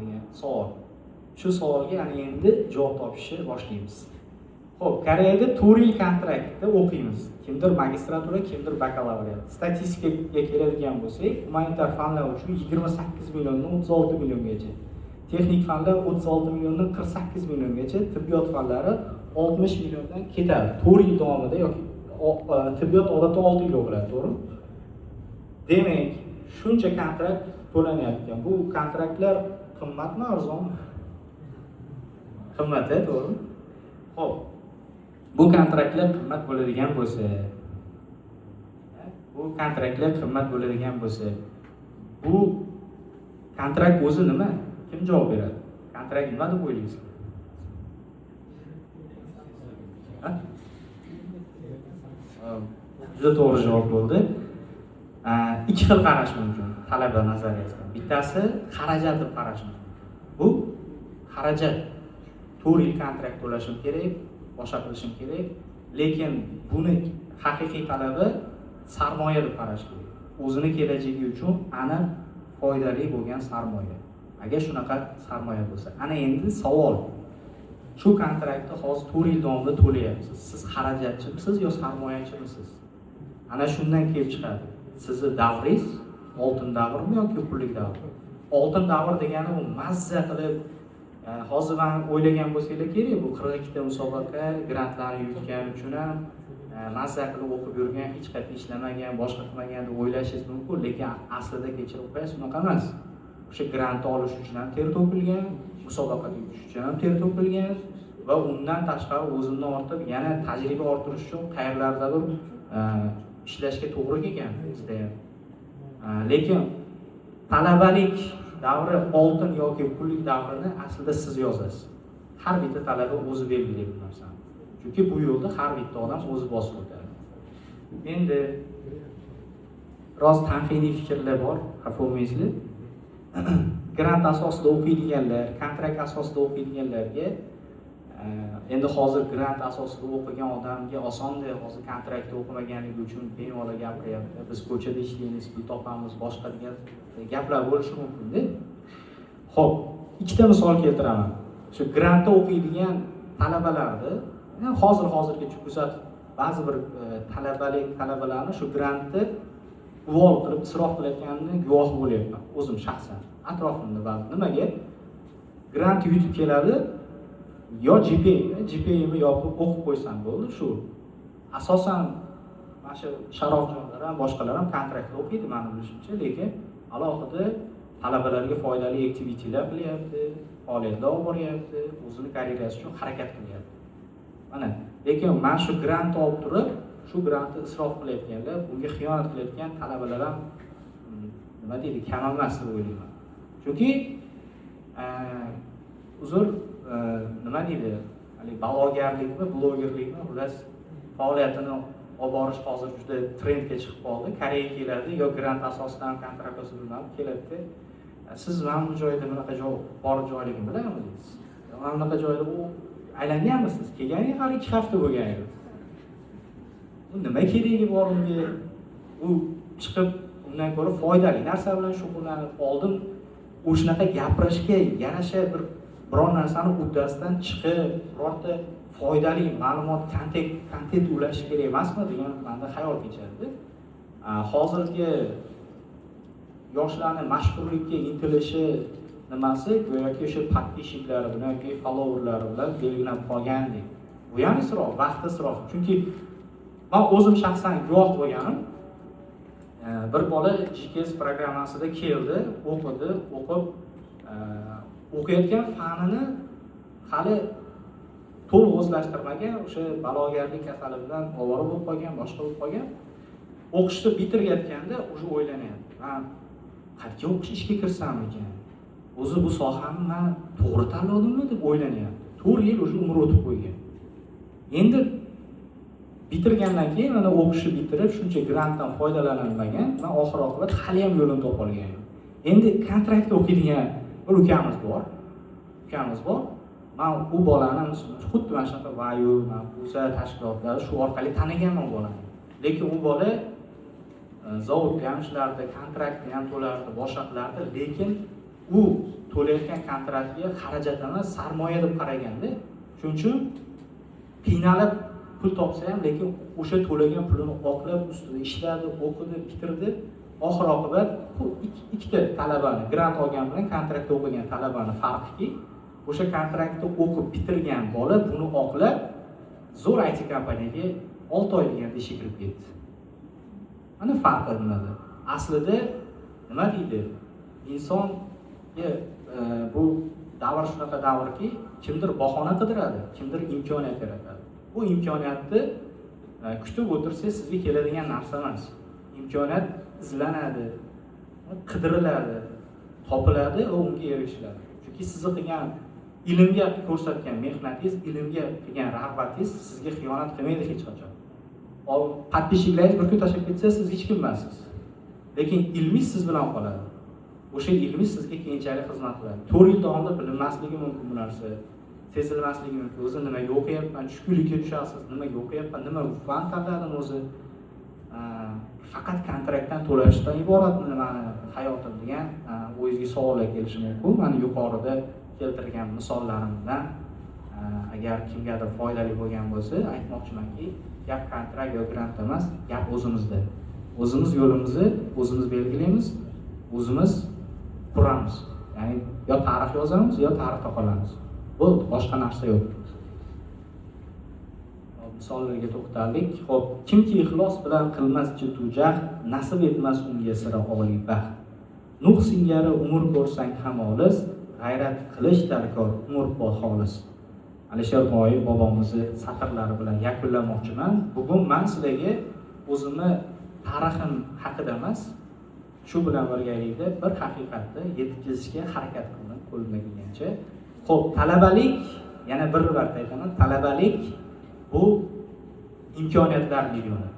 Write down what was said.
degan savol. Shu savolga yana endi javob topishni boshlaymiz. Xo'p, Koreyada 4 yil kontraktda o'qiymiz. Kimdir magistratura, kimdir bakalavriat. Statistikaga keladigan bo'lsak, humanitar fanlar uchun 28 milliondan 36 milliongacha. Texnik fanlar 36 milliondan 48 milliongacha, tibbiyot fanlari 60 milliondan ketadi. 4 yil davomida yoki tibbiyot odatda 6 yil o'qiladi, to'g'rimi? Demak, shuncha kontrakt to'lanayotgan. Bu kontraktlar qimmatmi, arzonmi? Qimmat, to'g'rimi? Xo'p. Bu kontraktlar qimmat bo'ladigan bo'lsa, bu kontrakt o'zi nima? Kim javob beradi? Kontrakt nima deb o'ylaysiz? Juda to'g'ri javob bo'ldi. Ikki xil qarash mumkin talaba nazariyasidan. Bittasi xarajat deb qarash mumkin. Bu xarajat 4 yil kontrakt to'lashim kerak, boshqa qilishim kerak, lekin buni haqiqiy talaba sarmoya deb qarash kerak. O'zini kelajagi uchun aniq foydali bo'lgan sarmoya. Agar shunaqa sarmoya bo'lsa, ana endi savol. Shu kontraktni hozir 4 yil davomida to'layapsiz. Siz xarajatchimisiz yo sarmoyachimisiz? Ana shundan kelib chiqadi. Sizni davringiz oltin davrmi yoki pullik davr? Oltin davr degani u mazza qilib, hozir men o'ylagan bo'lsanglar kerak, bu 42 ta musobaqa, grantlarni yutgan uchun ham mazza qilib o'qib yurgan, hech qayerda ishlamagan, boshqa qilmagan deb o'ylashingiz mumkin, lekin aslida kechirib qo'yasiz, unaqa emas. O'sha grantni olish uchun ham ter to'kilgan, musobaqaga yutish uchun ham ter to'kilgan va undan tashqari o'zimni ortib, yana tajriba orttirish uchun qayerlardadir ishlashga to'g'ri kelgan bizda ham. Lekin talabalik davri oltin yoki pullik davrini aslida siz yozasiz. Har bitta talaba o'zi belgilaydi bu narsani. Chunki bu yo'lda har bitta odam o'zi bosib o'tadi. Endi rost tanqidiy fikrlar bor, xafa bo'lmaysizlar. Grant asosida o'qiydiganlar, kontrakt asosida o'qiydiganlarga endi hozir grant asosida o'qigan odamga osonda, hozir kontraktda o'qimaganligi uchun bemalol gapiryapti. Biz ko'chada ishlaymiz, pul topamiz, boshqa degan gaplar bo'lishi mumkin-da. Xo'p, ikkita misol keltiraman. Shu grantda o'qiydigan talabalarni hozirgacha kuzatib, ba'zi bir talabalarni shu grantni uvol qilib isrof qilayotganini guvohi bo'lyapman, o'zim shaxsan. Atrofimda ba'zi nimaga grant yutib keladi, yo GPA'ni yopib o'qib qo'ysam bo'ldi, shu. Asosan mana shu Sharofjonlar ham, boshqalar ham kontraktda o'qiydi, meni bilishimcha, lekin alohida talabalarga foydali aktivitelar qilyapti, faoliyatlar olib boryapti, o'zini karyerasi uchun harakat qilyapti. Mana, lekin men shu grant olib turib, shu grantni isrof qilayotganlar, bunga xiyonat qilayotgan talabalar ham nima deydi, kam emas deb o'ylayman. Chunki uzr nima deydi, hali blogerlikmi, blogerlikmi, xullas faoliyatini olib borish hozir juda trendga chiqib qoldi. Koreyaga keladi, yo grant asosidan kontrakt asosida bilmam keladi. Siz mana bu joyda bunaqa bor joyligini bilasizmi deysiz? Mana bunaqa joyda u aylanganmisiz? Kelganiga har 2 hafta bo'lgan edi. Bu nima keragi bor unga? U chiqib undan ko'ra foydali narsa bilan shug'ullanib, oldin o'shanaqa gapirishga yarasha biror narsani uddasidan chiqib, birorta foydali ma'lumot, kontent ulash kerak emasmi degan menda xayol kechadi. Hozirgi yoshlarning mashhurlikka intilishi nimasi go'yoki o'sha podpishchiklari bilan yoki followerlari bilan belgilab qolgandek. Bu ham isrof, vaqt isrof. Chunki men o'zim shaxsan guvoh bo'lganim, bir bola GKS programmasida keldi, o'qib o'qiyotgan fanini hali to'liq o'zlashtirmagan, o'sha balogarlik kasali bilan ovora bo'lib qolgan, boshqa bo'lib qolgan. O'qishni bitirayotganda o'sha o'ylanyapti. Men qayerga o'qishga kirsam ekan? O'zi bu sohani men to'g'ri tanladimmi deb o'ylanyapti. 4 yil o'sha umr o'tib qo'ygan. Endi bitirgandan keyin mana o'qishni bitirib, shuncha grantdan foydalanolmagan, men oxir-oqibat hali ham yo'lini topa olganim. Endi kontraktda o'qiydigan bir ukamiz bor. Men u bolani xuddi mana shunaqa vayu, o'sha tashkilotlari shu orqali taniganman bolani. Lekin u bola zavodga ham ishlardi, kontraktni ham to'lardi, boshqa qilardi, lekin u to'layotgan kontraktga xarajat emas, sarmoya deb qaraganda, shuning uchun qiynalib pul topsa ham, lekin o'sha to'lagan pulini oqlab, ustida ishladi, o'qidi, bitirdi. Oxir-oqibat bu ikkita talabani, grant olgan bilan kontraktda o'qigan talabani farqiki, o'sha kontraktda o'qib bitirgan bola buni oqlab zo'r IT kompaniyaga 6 oy deganda ishga kirib ketdi. Mana farqi nimada? Aslida nima deydi? Insonga bu davr shunaqa davrki, kimdir bahona qidiradi, kimdir imkoniyat yaratadi. Bu imkoniyatni kutib o'tirsangiz sizga keladigan narsa emas. Imkoniyat izlanadi, qidiriladi, topiladi va unga erishiladi. Chunki siz qilgan ilmga ko'rsatgan mehnatingiz, ilmga qilgan rag'batingiz sizga xiyonat qilmaydi hech qachon. Podpishchiklaringiz bir kun tashlab ketsa, siz hech kim emassiz. Lekin ilmingiz siz bilan qoladi. O'sha ilmingiz sizga keyinchalik xizmat qiladi. 4 yil davomida bilinmasligi mumkin bu narsa. Sezilmasligi mumkin. O'zi nimaga o'qiyapman, tushkunlikka tushasiz, nimaga o'qiyapman, nima fan tanladim o'zi. Faqat kontraktdan to'lashdan iboratmi meni hayotim degan o'zingizga savollar kelishi mumkin. Mana yuqorida keltirgan misollarimdan agar kimgadir foydali bo'lgan bo'lsa, aytmoqchimanki, gap kontrakt yoki grant emas, gap o'zimizda. O'zimiz yo'limizni o'zimiz belgilaymiz, o'zimiz quramiz. Ya'ni yo tarix yozamiz, yo tarixda qolamiz. Bu boshqa narsa yo'q. Misollarga to'xtaldik. Xo'p, kimki ixlos bilan qilmas jiddujaht, nasib etmas unga sira oliy baxt. Nuh singari umr ko'rsang ham olis, g'ayrat qilish darkor umr xolis. Alisher G'oyi bobomizni satrlari bilan yakunlamoqchiman. Bugun men sizlarga o'zimni tarixim haqida emas, shu bilan birgalikda bir haqiqatni yetkazishga harakat qildim qo'limdan kelgancha. Xo'p, talabalik, yana bir marta aytaman, talabalik bu imkoniyatlar millioni.